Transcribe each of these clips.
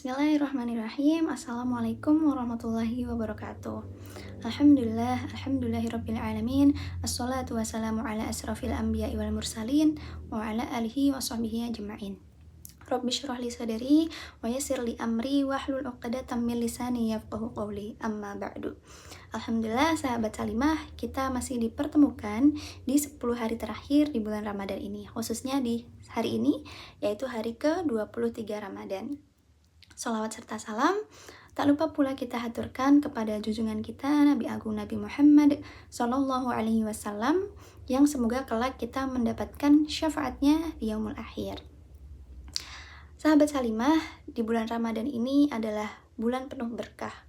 Bismillahirrahmanirrahim. Assalamualaikum warahmatullahi wabarakatuh. Alhamdulillahirabbil alamin. Assalatu wassalamu ala asrafil anbiya'i wal mursalin wa ala alihi wa sahbihi ajma'in. Rabbi shrah li sadri wa yassir li amri wahlul 'uqdatam min lisani yafqahu qawli. Amma ba'du. Alhamdulillah sahabat Salimah, kita masih dipertemukan di 10 hari terakhir di bulan Ramadan ini, khususnya di hari ini yaitu hari ke-23 Ramadan. Salawat serta salam tak lupa pula kita haturkan kepada junjungan kita Nabi Agung Nabi Muhammad Sallallahu Alaihi Wasallam, yang semoga kelak kita mendapatkan syafaatnya di yaumul akhir. Sahabat Salimah, di bulan Ramadan ini adalah bulan penuh berkah,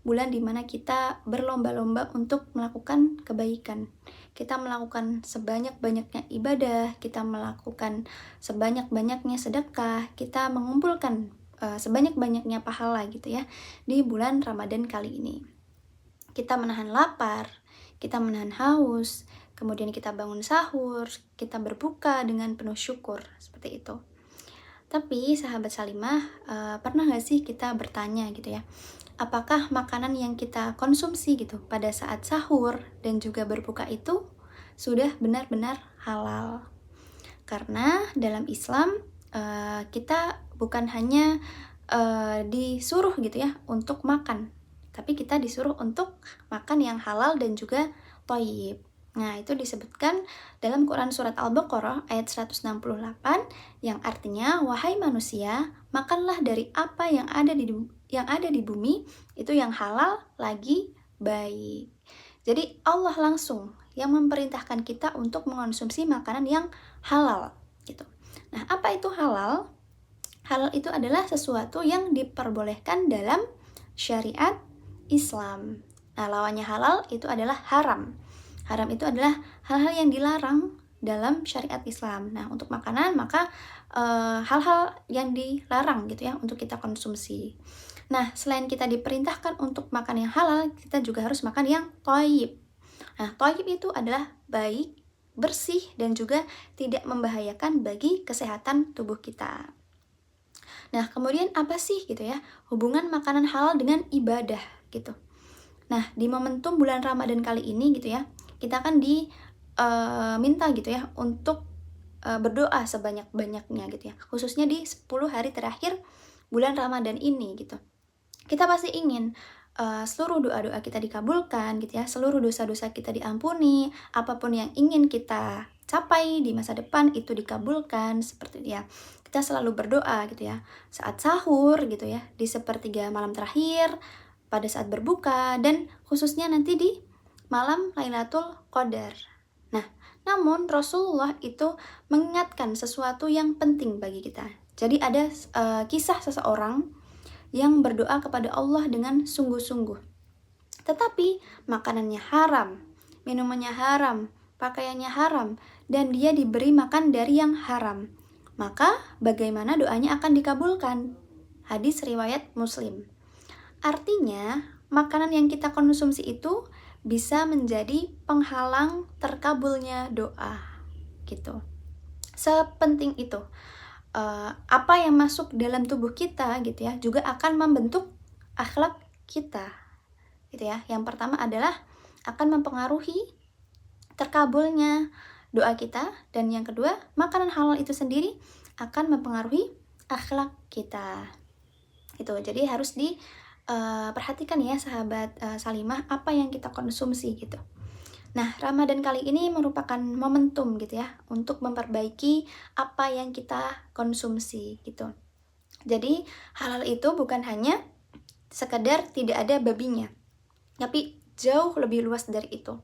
bulan dimana kita berlomba-lomba untuk melakukan kebaikan. Kita melakukan sebanyak-banyaknya ibadah, kita melakukan sebanyak-banyaknya sedekah, kita mengumpulkan sebanyak-banyaknya pahala gitu ya di bulan Ramadan kali ini. Kita menahan lapar, kita menahan haus, kemudian kita bangun sahur, kita berbuka dengan penuh syukur, seperti itu. Tapi sahabat Salimah, pernah gak sih kita bertanya gitu ya, apakah makanan yang kita konsumsi gitu pada saat sahur dan juga berbuka itu sudah benar-benar halal? Karena dalam Islam kita bukan hanya disuruh gitu ya untuk makan, tapi kita disuruh untuk makan yang halal dan juga thayyib. Nah, itu disebutkan dalam Quran surat Al-Baqarah ayat 168 yang artinya, wahai manusia, makanlah dari apa yang ada di bumi, itu yang halal lagi baik. Jadi Allah langsung yang memerintahkan kita untuk mengonsumsi makanan yang halal gitu. Nah, apa itu halal? Halal itu adalah sesuatu yang diperbolehkan dalam syariat Islam. Nah, lawannya halal itu adalah haram. Haram itu adalah hal-hal yang dilarang dalam syariat Islam. Nah, untuk makanan maka hal-hal yang dilarang gitu ya untuk kita konsumsi. Nah, selain kita diperintahkan untuk makan yang halal, kita juga harus makan yang thayyib. Nah, thayyib itu adalah baik, bersih, dan juga tidak membahayakan bagi kesehatan tubuh kita. Nah, kemudian apa sih gitu ya hubungan makanan halal dengan ibadah gitu. Nah, di momentum bulan Ramadan kali ini gitu ya, kita akan diminta gitu ya untuk berdoa sebanyak-banyaknya gitu ya, khususnya di 10 hari terakhir bulan Ramadan ini gitu. Kita pasti ingin seluruh doa-doa kita dikabulkan gitu ya, seluruh dosa-dosa kita diampuni, apapun yang ingin kita capai di masa depan itu dikabulkan, seperti itu ya. Kita selalu berdoa gitu ya, saat sahur gitu ya, di sepertiga malam terakhir, pada saat berbuka, dan khususnya nanti di malam Lailatul Qadar. Nah, namun Rasulullah itu mengingatkan sesuatu yang penting bagi kita. Jadi ada kisah seseorang yang berdoa kepada Allah dengan sungguh-sungguh, tetapi makanannya haram, minumannya haram, pakaiannya haram, dan dia diberi makan dari yang haram. Maka bagaimana doanya akan dikabulkan? Hadis riwayat Muslim. Artinya, makanan yang kita konsumsi itu bisa menjadi penghalang terkabulnya doa gitu. Sepenting itu. Apa yang masuk dalam tubuh kita gitu ya juga akan membentuk akhlak kita gitu ya. Yang pertama adalah akan mempengaruhi terkabulnya doa kita, dan yang kedua, makanan halal itu sendiri akan mempengaruhi akhlak kita gitu. Jadi harus diperhatikan ya sahabat Salimah, apa yang kita konsumsi gitu. Nah, Ramadan kali ini merupakan momentum gitu ya untuk memperbaiki apa yang kita konsumsi gitu. Jadi halal itu bukan hanya sekedar tidak ada babinya, tapi jauh lebih luas dari itu.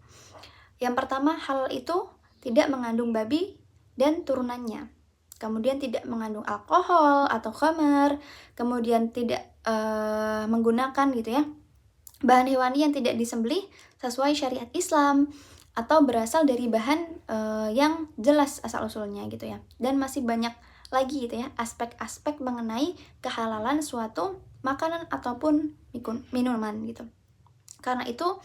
Yang pertama, halal itu tidak mengandung babi dan turunannya. Kemudian tidak mengandung alkohol atau khamar, kemudian tidak menggunakan gitu ya bahan hewani yang tidak disembelih sesuai syariat Islam, atau berasal dari bahan yang jelas asal-usulnya gitu ya. Dan masih banyak lagi gitu ya aspek-aspek mengenai kehalalan suatu makanan ataupun minuman gitu. Karena itu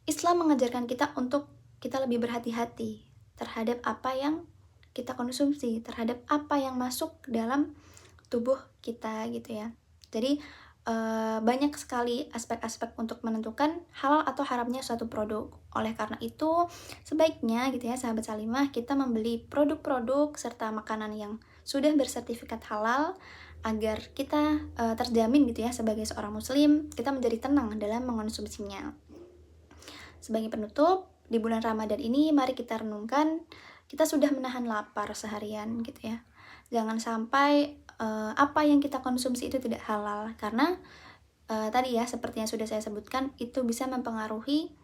Islam mengajarkan kita untuk kita lebih berhati-hati terhadap apa yang kita konsumsi, terhadap apa yang masuk dalam tubuh kita gitu ya. Jadi banyak sekali aspek-aspek untuk menentukan halal atau haramnya suatu produk. Oleh karena itu, sebaiknya gitu ya sahabat Salimah, kita membeli produk-produk serta makanan yang sudah bersertifikat halal agar kita terjamin gitu ya sebagai seorang muslim, kita menjadi tenang dalam mengonsumsinya. Sebagai penutup, di bulan Ramadan ini mari kita renungkan, kita sudah menahan lapar seharian gitu ya. Jangan sampai apa yang kita konsumsi itu tidak halal, karena tadi ya seperti yang sudah saya sebutkan, itu bisa mempengaruhi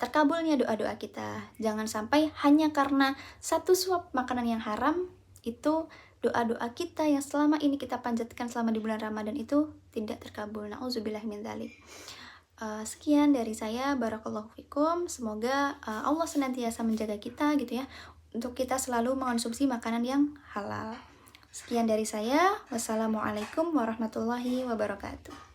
terkabulnya doa-doa kita. Jangan sampai hanya karena satu suap makanan yang haram, itu doa-doa kita yang selama ini kita panjatkan selama di bulan Ramadan itu tidak terkabul. Nauzubillah min dzalik. Sekian dari saya, barakallahu fikum. Semoga Allah senantiasa menjaga kita gitu ya, untuk kita selalu mengonsumsi makanan yang halal. Sekian dari saya. Wassalamualaikum warahmatullahi wabarakatuh.